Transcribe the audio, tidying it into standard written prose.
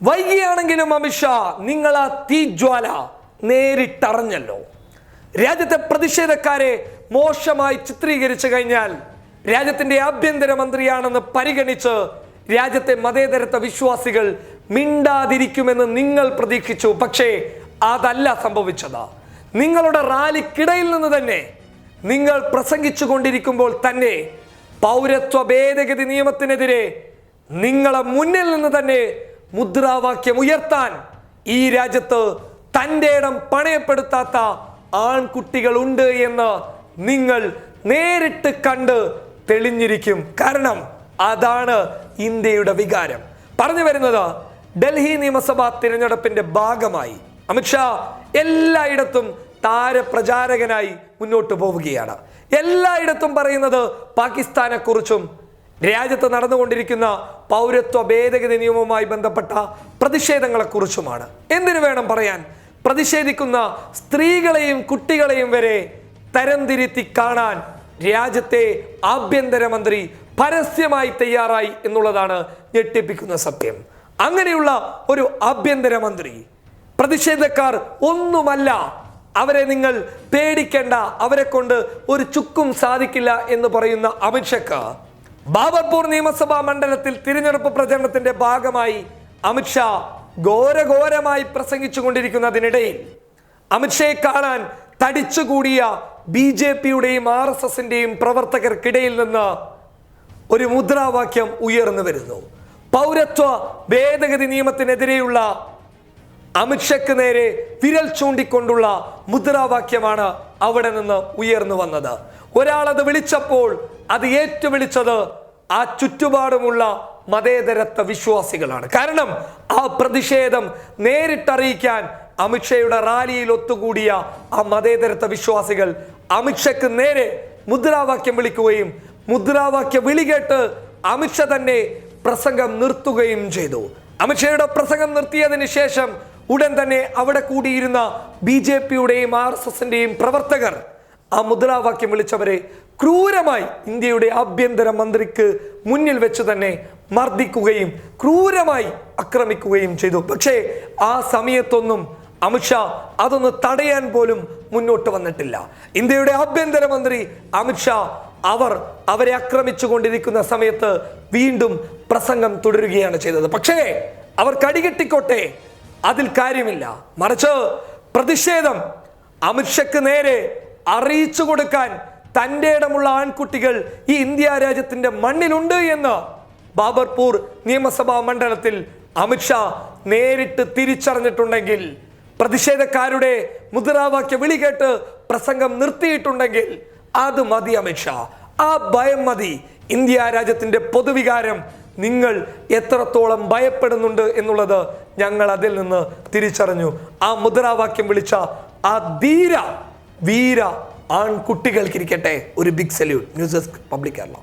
വൈകിയാണെങ്കിലും അമിത്ഷാ നിങ്ങൾ ആ തീജ്വാല നേരിട്ടറിഞ്ഞല്ലോ. രാജ്യത്തെ പ്രതിഷേധക്കാരെ മോശമായി ചിത്രീകരിച്ചു കഴിഞ്ഞാൽ രാജ്യത്തിന്റെ ആഭ്യന്തരമന്ത്രിയാണെന്ന് പരിഗണിച്ച് രാജ്യത്തെ മതേതരത്വ വിശ്വാസികൾ മിണ്ടാതിരിക്കുമെന്ന് നിങ്ങൾ പ്രതീക്ഷിച്ചു. പക്ഷേ അതല്ല സംഭവിച്ചത്. നിങ്ങളുടെ റാലിക്കിടയിൽ നിന്ന് തന്നെ നിങ്ങൾ പ്രസംഗിച്ചു കൊണ്ടിരിക്കുമ്പോൾ തന്നെ പൗരത്വ ഭേദഗതി നിയമത്തിനെതിരെ നിങ്ങളെ മുന്നിൽ നിന്ന് തന്നെ മുദ്രാവാക്യം ഉയർത്താൻ ഈ രാജ്യത്ത് തൻ്റെ ഇടം പണയപ്പെടുത്താത്ത ആൺകുട്ടികൾ ഉണ്ട് എന്ന് നിങ്ങൾ നേരിട്ട് കണ്ട് തെളിഞ്ഞിരിക്കും. കാരണം അതാണ് ഇന്ത്യയുടെ വികാരം. പറഞ്ഞു വരുന്നത്, ഡൽഹി നിയമസഭാ തിരഞ്ഞെടുപ്പിന്റെ ഭാഗമായി അമിത്ഷാ എല്ലായിടത്തും താരപ്രചാരകനായി മുന്നോട്ട് പോവുകയാണ്. എല്ലായിടത്തും പറയുന്നത് പാകിസ്ഥാനെ കുറിച്ചും രാജ്യത്ത് നടന്നുകൊണ്ടിരിക്കുന്ന പൗരത്വ ഭേദഗതി നിയമവുമായി ബന്ധപ്പെട്ട പ്രതിഷേധങ്ങളെ കുറിച്ചുമാണ്. എന്തിനു വേണം പറയാൻ? പ്രതിഷേധിക്കുന്ന സ്ത്രീകളെയും കുട്ടികളെയും വരെ തരംതിരുത്തി കാണാൻ രാജ്യത്തെ ആഭ്യന്തരമന്ത്രി പരസ്യമായി തയ്യാറായി എന്നുള്ളതാണ് ഞെട്ടിപ്പിക്കുന്ന സത്യം. അങ്ങനെയുള്ള ഒരു ആഭ്യന്തരമന്ത്രി, പ്രതിഷേധക്കാർ ഒന്നുമല്ല, അവരെ നിങ്ങൾ പേടിക്കേണ്ട, അവരെ കൊണ്ട് ഒരു ചുക്കും സാധിക്കില്ല എന്ന് പറയുന്ന അമിത്ഷാക്ക് ബാബർപൂർ നിയമസഭാ മണ്ഡലത്തിൽ തിരഞ്ഞെടുപ്പ് പ്രചരണത്തിന്റെ ഭാഗമായി അമിത്ഷാ ഘോരഘോരമായി പ്രസംഗിച്ചു കൊണ്ടിരിക്കുന്നതിനിടയിൽ അമിത്ഷയെ കാണാൻ തടിച്ചുകൂടിയ BJPയുടെയും RSSന്റെയും പ്രവർത്തകർക്കിടയിൽ നിന്ന് ഒരു മുദ്രാവാക്യം ഉയർന്നു വരുന്നു. പൗരത്വ ഭേദഗതി നിയമത്തിനെതിരെയുള്ള അമിത്ഷയ്ക്ക് നേരെ വിരൽ ചൂണ്ടിക്കൊണ്ടുള്ള മുദ്രാവാക്യമാണ് അവിടെ നിന്ന് ഉയർന്നു വന്നത്. ഒരാളത് വിളിച്ചപ്പോൾ അത് ഏറ്റുവിളിച്ചത് ആ ചുറ്റുപാടുമുള്ള മതേതരത്വ വിശ്വാസികളാണ്. കാരണം ആ പ്രതിഷേധം നേരിട്ടറിയിക്കാൻ അമിത്ഷയുടെ റാലിയിൽ ഒത്തുകൂടിയ ആ മതേതരത്വ വിശ്വാസികൾ അമിത്ഷയ്ക്ക് നേരെ മുദ്രാവാക്യം വിളിക്കുകയും മുദ്രാവാക്യ വിളി കേട്ട് അമിത്ഷാ തന്നെ പ്രസംഗം നിർത്തുകയും ചെയ്തു. അമിത്ഷയുടെ പ്രസംഗം നിർത്തിയതിന് ശേഷം ഉടൻ തന്നെ അവിടെ കൂടിയിരുന്ന BJPയുടെയും RSSന്റെയും പ്രവർത്തകർ ആ മുദ്രാവാക്യം വിളിച്ചവരെ ക്രൂരമായി ഇന്ത്യയുടെ ആഭ്യന്തര മന്ത്രിക്ക് മുന്നിൽ വെച്ച് തന്നെ മർദ്ദിക്കുകയും ക്രൂരമായി ആക്രമിക്കുകയും ചെയ്തു. പക്ഷേ ആ സമയത്തൊന്നും അമിത്ഷാ അതൊന്ന് തടയാൻ പോലും മുന്നോട്ട് വന്നിട്ടില്ല. ഇന്ത്യയുടെ ആഭ്യന്തരമന്ത്രി അമിത്ഷാ അവരെ ആക്രമിച്ചു കൊണ്ടിരിക്കുന്ന സമയത്ത് വീണ്ടും പ്രസംഗം തുടരുകയാണ് ചെയ്തത്. പക്ഷേ അവർ കടികെട്ടിക്കോട്ടെ, അതിൽ കാര്യമില്ല. മറിച്ച് പ്രതിഷേധം അമിത്ഷയ്ക്ക് നേരെ അറിയിച്ചു കൊടുക്കാൻ തൻ്റെ ഇടമുള്ള ആൺകുട്ടികൾ ഈ ഇന്ത്യ രാജ്യത്തിന്റെ മണ്ണിലുണ്ട് എന്ന് ബാബർപൂർ നിയമസഭാ മണ്ഡലത്തിൽ അമിത്ഷാ നേരിട്ട് തിരിച്ചറിഞ്ഞിട്ടുണ്ടെങ്കിൽ, പ്രതിഷേധക്കാരുടെ മുദ്രാവാക്യ വിളി കേട്ട് പ്രസംഗം നിർത്തിയിട്ടുണ്ടെങ്കിൽ അത് മതി അമിത്ഷാ. ആ ഭയം മതി. ഇന്ത്യ രാജ്യത്തിന്റെ പൊതുവികാരം നിങ്ങൾ എത്രത്തോളം ഭയപ്പെടുന്നുണ്ട് എന്നുള്ളത് ഞങ്ങൾ അതിൽ നിന്ന് തിരിച്ചറിഞ്ഞു. ആ മുദ്രാവാക്യം വിളിച്ച ആ വീര ആൺകുട്ടികൾക്കിരിക്കട്ടെ ഒരു big salute. News desk public Kerala.